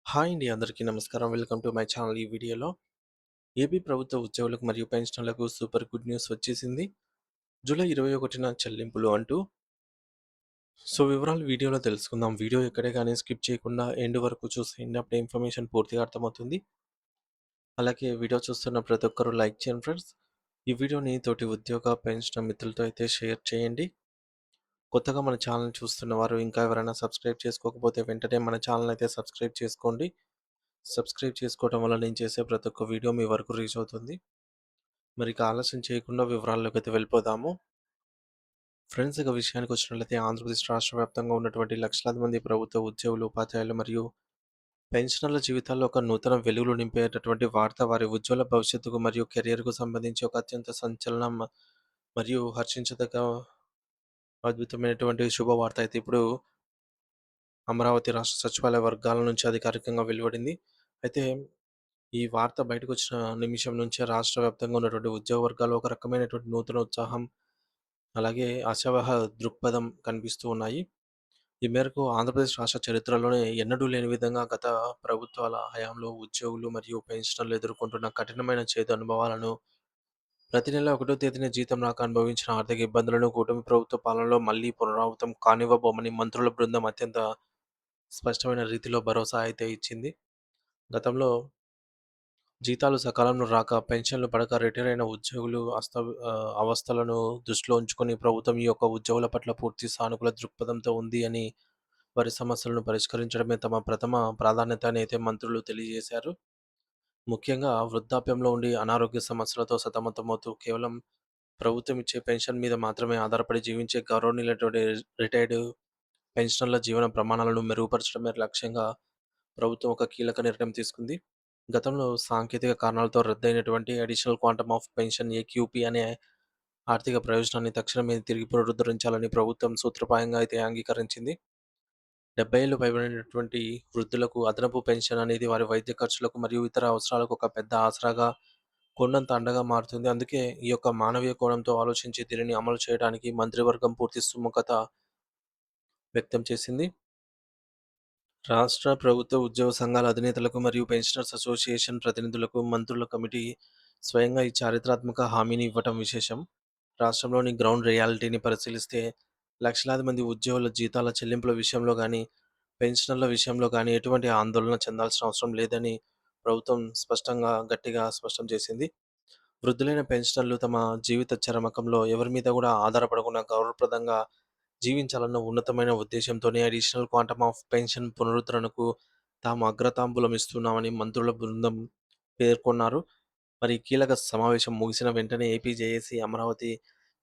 Hi అండి, అందరికీ నమస్కారం. Welcome to my channel. ఈ వీడియోలో ఏపీ ప్రభుత్వ ఉద్యోగులకు మరియు పెన్షనర్లకు సూపర్ గుడ్ న్యూస్ వచ్చేసింది. జూలై 21న చెల్లింపులు అంటూ. వివరాలు వీడియోలో తెలుసుకుందాం. వీడియో ఎక్కడే కానీ స్కిప్ చేయకుండా ఎండ్ వరకు చూసేయండి. అప్పుడే ఇన్ఫర్మేషన్ పూర్తిగా అర్థమవుతుంది. అలాగే వీడియో చూస్తున్న ప్రతి ఒక్కరూ లైక్ చేయండి ఫ్రెండ్స్. ఈ వీడియోని తోటి ఉద్యోగ పెన్షన్ మిత్రులతో అయితే షేర్ చేయండి. కొత్తగా మన ఛానల్ చూస్తున్న వారు ఇంకా ఎవరైనా సబ్స్క్రైబ్ చేసుకోకపోతే వెంటనే మన ఛానల్ అయితే సబ్స్క్రైబ్ చేసుకోండి. సబ్స్క్రైబ్ చేసుకోవడం వల్ల నేను చేసే ప్రతి ఒక్క వీడియో మీ వరకు రీచ్ అవుతుంది. మరి ఇక ఆలస్యం చేయకుండా వివరాల్లోకి అయితే వెళ్ళిపోదాము. ఫ్రెండ్స్, ఇక విషయానికి వచ్చినట్లయితే ఆంధ్రప్రదేశ్ రాష్ట్ర వ్యాప్తంగా ఉన్నటువంటి లక్షలాది మంది ప్రభుత్వ ఉద్యోగులు, ఉపాధ్యాయులు మరియు పెన్షనర్ల జీవితాల్లో ఒక నూతన వెలుగులు నింపేటటువంటి వార్త వారి ఉజ్వల భవిష్యత్తుకు మరియు కెరియర్కు సంబంధించి ఒక అత్యంత సంచలనం మరియు హర్షించదగ్గ అద్భుతమైనటువంటి శుభవార్త అయితే ఇప్పుడు అమరావతి రాష్ట్ర సచివాలయ వర్గాల నుంచి అధికారికంగా వెలువడింది. అయితే ఈ వార్త బయటకొచ్చిన నిమిషం నుంచే రాష్ట్ర వ్యాప్తంగా ఉన్నటువంటి ఉద్యోగ వర్గాల్లో ఒక రకమైనటువంటి నూతన ఉత్సాహం, అలాగే ఆశావహ దృక్పథం కనిపిస్తూ ఉన్నాయి. ఈ మేరకు ఆంధ్రప్రదేశ్ రాష్ట్ర చరిత్రలోనే ఎన్నడూ లేని విధంగా గత ప్రభుత్వాల హయాంలో ఉద్యోగులు మరియు పెన్షనర్లు ఎదుర్కొంటున్న కఠినమైన చేదు అనుభవాలను, ప్రతి నెల 1వ తేదీన జీతం రాక అనుభవించిన ఆర్థిక ఇబ్బందులను కూటమి ప్రభుత్వ పాలనలో మళ్లీ పునరావృతం కానివ్వబోమని మంత్రుల బృందం అత్యంత స్పష్టమైన రీతిలో భరోసా అయితే ఇచ్చింది. గతంలో జీతాలు సకాలంలో రాక, పెన్షన్లు పడక రిటైర్ అయిన ఉద్యోగులు అవస్థలను దృష్టిలో ఉంచుకొని ప్రభుత్వం ఈ యొక్క ఉద్యోగుల పట్ల పూర్తి సానుకూల దృక్పథంతో ఉంది అని, వారి సమస్యలను పరిష్కరించడమే తమ ప్రథమ ప్రాధాన్యత అని అయితే మంత్రులు తెలియజేశారు. ముఖ్యంగా వృద్ధాప్యంలో ఉండి అనారోగ్య సమస్యలతో సతమతమవుతూ కేవలం ప్రభుత్వం ఇచ్చే పెన్షన్ మీద మాత్రమే ఆధారపడి జీవించే గౌరవనీయులైనటువంటి రిటైర్డ్ పెన్షనర్ల జీవన ప్రమాణాలను మెరుగుపరచడమే లక్ష్యంగా ప్రభుత్వం ఒక కీలక నిర్ణయం తీసుకుంది. గతంలో సాంకేతిక కారణాలతో రద్దయినటువంటి additional quantum of pension AQP అనే ఆర్థిక ప్రయోజనాన్ని తక్షణమే తిరిగి పునరుద్ధరించాలని ప్రభుత్వం సూత్రప్రాయంగా అయితే అంగీకరించింది. 70 ఏళ్లు పైబడినటువంటి వృద్ధులకు అదనపు పెన్షన్ అనేది వారి వైద్య ఖర్చులకు మరియు ఇతర అవసరాలకు ఒక పెద్ద ఆసరాగా, కొండంత అండగా మారుతుంది. అందుకే ఈ యొక్క మానవీయ కోణంతో ఆలోచించి దీనిని అమలు చేయడానికి మంత్రివర్గం పూర్తి సుముఖత వ్యక్తం చేసింది. రాష్ట్ర ప్రభుత్వ ఉద్యోగ సంఘాల అధినేతలకు మరియు పెన్షనర్స్ అసోసియేషన్ ప్రతినిధులకు మంత్రుల కమిటీ స్వయంగా ఈ చారిత్రాత్మక హామీని ఇవ్వటం విశేషం. రాష్ట్రంలోని గ్రౌండ్ రియాలిటీని పరిశీలిస్తే లక్షలాది మంది ఉద్యోగుల జీతాల చెల్లింపుల విషయంలో కానీ, పెన్షనర్ల విషయంలో కానీ ఎటువంటి ఆందోళన చెందాల్సిన అవసరం లేదని ప్రభుత్వం గట్టిగా స్పష్టం చేసింది. వృద్ధులైన పెన్షనర్లు తమ జీవిత చరమకంలో ఎవరి మీద కూడా ఆధారపడకుండా గౌరవప్రదంగా జీవించాలన్న ఉన్నతమైన ఉద్దేశంతోనే అడిషనల్ క్వాంటమ్ ఆఫ్ పెన్షన్ పునరుద్ధరణకు తాము అగ్రతాంబూలం ఇస్తున్నామని మంత్రుల బృందం పేర్కొన్నారు. మరి ఈ కీలక సమావేశం ముగిసిన వెంటనే AP JAC Amaravati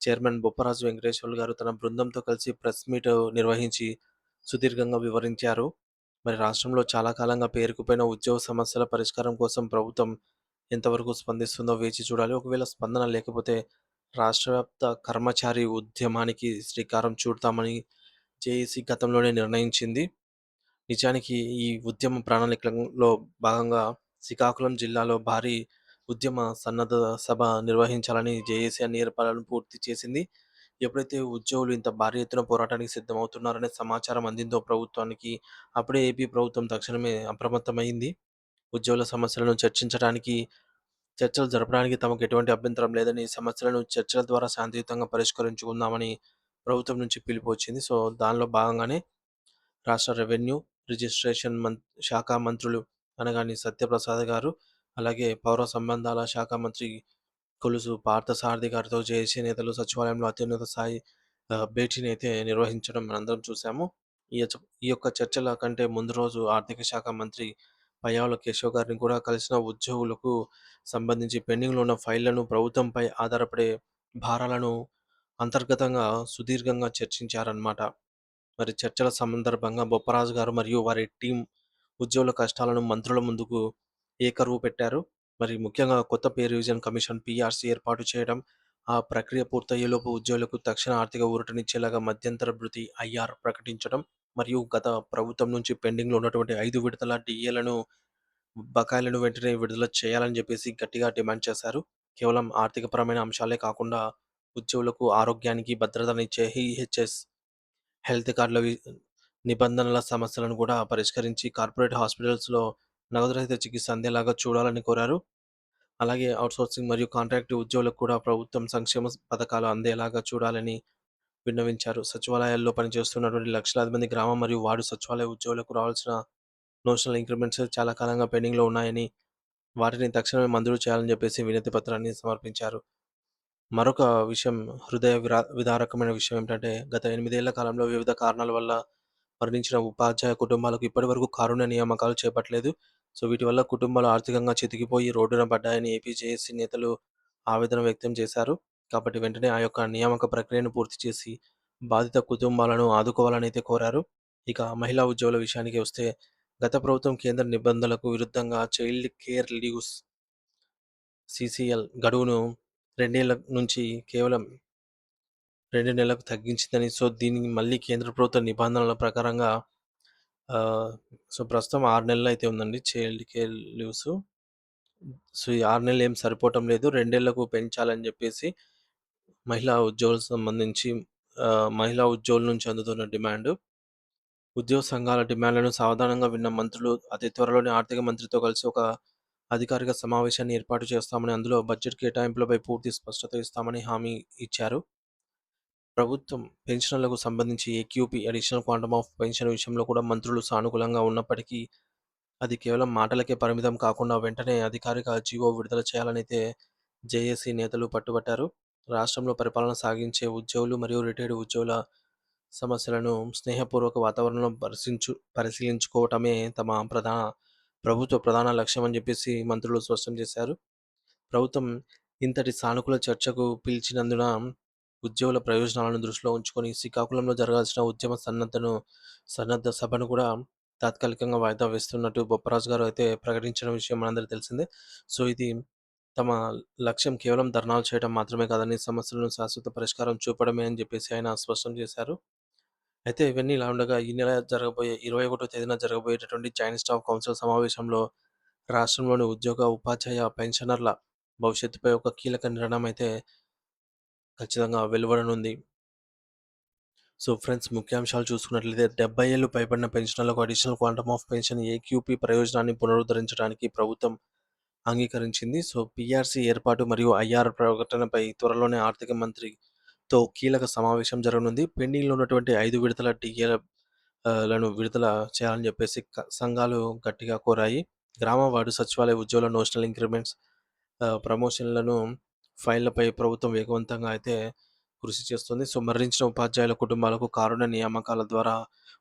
chairman Bopparaju Venkateswarlu గారు తన బృందంతో కలిసి ప్రెస్ మీట్ నిర్వహించి సుదీర్ఘంగా వివరించారు. మరి రాష్ట్రంలో చాలా కాలంగా పేరుకుపోయిన ఉద్యోగ సమస్యల పరిష్కారం కోసం ప్రభుత్వం ఎంతవరకు స్పందిస్తుందో వేచి చూడాలి. ఒకవేళ స్పందన లేకపోతే రాష్ట్ర వ్యాప్త కర్మచారి ఉద్యమానికి శ్రీకారం చుడతామని జేఏసీ గతంలోనే నిర్ణయించింది. నిజానికి ఈ ఉద్యమ ప్రణాళికలో భాగంగా శ్రీకాకుళం జిల్లాలో భారీ ఉద్యమ సన్నద్ధ సభ నిర్వహించాలని జేఏసీ అన్ని ఏర్పాట్లను పూర్తి చేసింది. ఎప్పుడైతే ఉద్యోగులు ఇంత భారీ ఎత్తున పోరాటానికి సిద్ధమవుతున్నారనే సమాచారం అందిందో ప్రభుత్వానికి, అప్పుడే ఏపీ ప్రభుత్వం తక్షణమే అప్రమత్తమైంది. ఉద్యోగుల సమస్యలను చర్చలు జరపడానికి తమకు ఎటువంటి అభ్యంతరం లేదని, సమస్యలను చర్చల ద్వారా శాంతియుతంగా పరిష్కరించుకుందామని ప్రభుత్వం నుంచి పిలుపు వచ్చింది. దానిలో భాగంగానే రాష్ట్ర రెవెన్యూ, రిజిస్ట్రేషన్ శాఖ మంత్రులు అనగాని సత్యప్రసాద్ గారు, అలాగే పౌర సంబంధాల శాఖ మంత్రి కొలుసు పార్థసారథి గారితో జేఏసీ నేతలు సచివాలయంలో అత్యున్నత స్థాయి భేటీని అయితే నిర్వహించడం మనందరం చూసాము. ఈ యొక్క చర్చల కంటే ముందు రోజు ఆర్థిక శాఖ మంత్రి పయ్యావుల కేశవ్ గారిని కూడా కలిసిన ఉద్యోగులకు సంబంధించి పెండింగ్‌లో ఉన్న ఫైళ్లను, ప్రభుత్వంపై ఆధారపడే భారాలను అంతర్గతంగా సుదీర్ఘంగా చర్చించారన్నమాట. మరి చర్చల సందర్భంగా బొప్పరాజు గారు మరియు వారి టీం ఉద్యోగుల కష్టాలను మంత్రుల ముందుకు ఏకరువు పెట్టారు. మరి ముఖ్యంగా కొత్త పే రివిజన్ కమిషన్ పీఆర్సీ ఏర్పాటు చేయడం, ఆ ప్రక్రియ పూర్తయ్యేలోపు ఉద్యోగులకు తక్షణ ఆర్థిక ఊరటనిచ్చేలాగా మధ్యంతర భృతి ఐఆర్ ప్రకటించడం, మరియు గత ప్రభుత్వం నుంచి పెండింగ్‌లో ఉన్నటువంటి 5 విడతల డీఏలను బకాయిలను వెంటనే విడుదల చేయాలని చెప్పేసి గట్టిగా డిమాండ్ చేశారు. కేవలం ఆర్థికపరమైన అంశాలే కాకుండా ఉద్యోగులకు ఆరోగ్యానికి భద్రతనిచ్చే ఈహెచ్ఎస్ హెల్త్ కార్డుల నిబంధనల సమస్యలను కూడా పరిష్కరించి కార్పొరేట్ హాస్పిటల్స్‌లో నగదు రహిత చికిత్స అందేలాగా చూడాలని కోరారు. అలాగే ఔట్‌సోర్సింగ్ మరియు కాంట్రాక్ట్ ఉద్యోగులకు కూడా ప్రభుత్వం సంక్షేమ పథకాలు అందేలాగా చూడాలని విన్నవించారు. సచివాలయాల్లో పనిచేస్తున్నటువంటి లక్షలాది మంది గ్రామ మరియు వార్డు సచివాలయ ఉద్యోగులకు రావాల్సిన నోషనల్ ఇంక్రిమెంట్స్ చాలా కాలంగా పెండింగ్‌లో ఉన్నాయని, వాటిని తక్షణమే మంజూరు చేయాలని చెప్పేసి వినతి పత్రాన్ని సమర్పించారు. మరొక విషయం విదారకమైన విషయం ఏంటంటే, గత 8 ఏళ్ల కాలంలో వివిధ కారణాల వల్ల మరణించిన ఉపాధ్యాయ కుటుంబాలకు ఇప్పటివరకు కారుణ్య నియామకాలు చేపట్టలేదు. సో, వీటి వల్ల కుటుంబాలు ఆర్థికంగా చితికిపోయి రోడ్డున పడ్డాయని ఏపీ జేఏసీ నేతలు ఆవేదన వ్యక్తం చేశారు. కాబట్టి వెంటనే ఆ యొక్క నియామక ప్రక్రియను పూర్తి చేసి, బాధిత కుటుంబాలను ఆదుకోవాలనైతే కోరారు. ఇక మహిళా ఉద్యోగుల విషయానికి వస్తే, గత ప్రభుత్వం కేంద్ర నిబంధనలకు విరుద్ధంగా చైల్డ్ కేర్ లీవ్స్ సీసీఎల్ గడువును 2 ఏళ్ల నుంచి కేవలం 2 నెలలకు తగ్గించిందని, సో, దీనికి మళ్ళీ కేంద్ర ప్రభుత్వ నిబంధనల ప్రకారంగా ఆహ్, సో, ప్రస్తుతం 6 నెలలయితే ఉందండి చైల్డ్ కేర్ లీవ్స్. సో, ఈ 6 నెలలు ఏం సరిపోవటం లేదు. 2 ఏళ్లకు పెంచాలని జెప్పేసి మహిళా ఉద్యోగులకు సంబంధించి మహిళా ఉద్యోగుల నుంచి అందుతున్న డిమాండు. ఉద్యోగ సంఘాల డిమాండ్‌లను సావధానంగా విన్న మంత్రులు అతి త్వరలోనే ఆర్థిక మంత్రితో కలిసి ఒక అధికారిక సమావేశాన్ని ఏర్పాటు చేస్తామని, అందులో బడ్జెట్ కేటాయింపులపై పూర్తి స్పష్టత ఇస్తామని హామీ ఇచ్చారు. ప్రభుత్వం పెన్షన్‌లకు సంబంధించి AQP additional quantum of pension విషయంలో కూడా మంత్రులు సానుకూలంగా ఉన్నప్పటికీ, అది కేవలం మాటలకే పరిమితం కాకుండా వెంటనే అధికారిక జీవో విడుదల చేయాలనైతే జేఏసీ నేతలు పట్టుబట్టారు. రాష్ట్రంలో పరిపాలన సాగించే ఉద్యోగులు మరియు రిటైర్డ్ ఉద్యోగుల సమస్యలను స్నేహపూర్వక వాతావరణంలో పరిశీలించుకోవటమే తమ ప్రభుత్వ ప్రధాన లక్ష్యమని చెప్పేసి మంత్రులు స్పష్టం చేశారు. ప్రభుత్వం ఇంతటి సానుకూల చర్చకు పిలిచినందున ఉద్యోగుల ప్రయోజనాలను దృష్టిలో ఉంచుకొని శ్రీకాకుళంలో జరగాల్సిన సన్నద్ధ సభను కూడా తాత్కాలికంగా వాయిదా వేస్తున్నట్టు బొప్పరాజు గారు అయితే ప్రకటించిన విషయం మనందరికీ తెలిసిందే. సో, ఇది తమ లక్ష్యం కేవలం ధర్నాలు చేయడం మాత్రమే కాదని, సమస్యలను శాశ్వత పరిష్కారం చూపడమే అని చెప్పేసి ఆయన స్పష్టం చేశారు. అయితే ఇవన్నీ ఇలా ఉండగా ఈ నెల జరగబోయే 21వ తేదీన జరగబోయేటటువంటి జాయింట్ స్టాఫ్ కౌన్సిల్ సమావేశంలో రాష్ట్రంలోని ఉద్యోగ, ఉపాధ్యాయ, పెన్షనర్ల భవిష్యత్తుపై ఒక కీలక నిర్ణయం అయితే ఖచ్చితంగా వెలువడనుంది. సో, ఫ్రెండ్స్, ముఖ్యాంశాలు చూసుకున్నట్లయితే 70 ఏళ్లు పైబడిన పెన్షనర్లకు additional quantum of pension AQP ప్రయోజనాన్ని పునరుద్ధరించడానికి ప్రభుత్వం అంగీకరించింది. సో, పీఆర్సీ ఏర్పాటు మరియు ఐఆర్ ప్రకటనపై త్వరలోనే ఆర్థిక మంత్రితో కీలక సమావేశం జరగనుంది. పెండింగ్‌లో ఉన్నటువంటి 5 విడతల డీఏల లను విడుదల చేయాలని చెప్పేసి సంఘాలు గట్టిగా కోరాయి. గ్రామ, వార్డు సచివాలయ ఉద్యోగుల నోషనల్ ఇంక్రిమెంట్స్, ప్రమోషన్‌లను ఫైళ్లపై ప్రభుత్వం వేగవంతంగా అయితే కృషి చేస్తుంది. సో, మరణించిన ఉపాధ్యాయుల కుటుంబాలకు కారుణ్య నియామకాల ద్వారా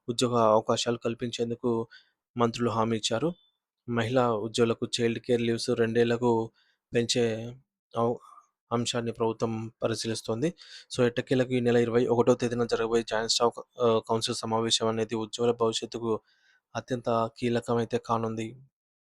ఉద్యోగ అవకాశాలు కల్పించేందుకు మంత్రులు హామీ ఇచ్చారు. మహిళా ఉద్యోగులకు చైల్డ్ కేర్ లీవ్స్ 2 ఏళ్లకు పెంచే అవ్ అంశాన్ని ప్రభుత్వం పరిశీలిస్తోంది. సో, ఎట్టకేలకు ఈ నెల 21వ తేదీన జరగబోయే జాయింట్ స్టాఫ్ కౌన్సిల్ సమావేశం అనేది ఉజ్వల భవిష్యత్తుకు అత్యంత కీలకమైతే కానుంది.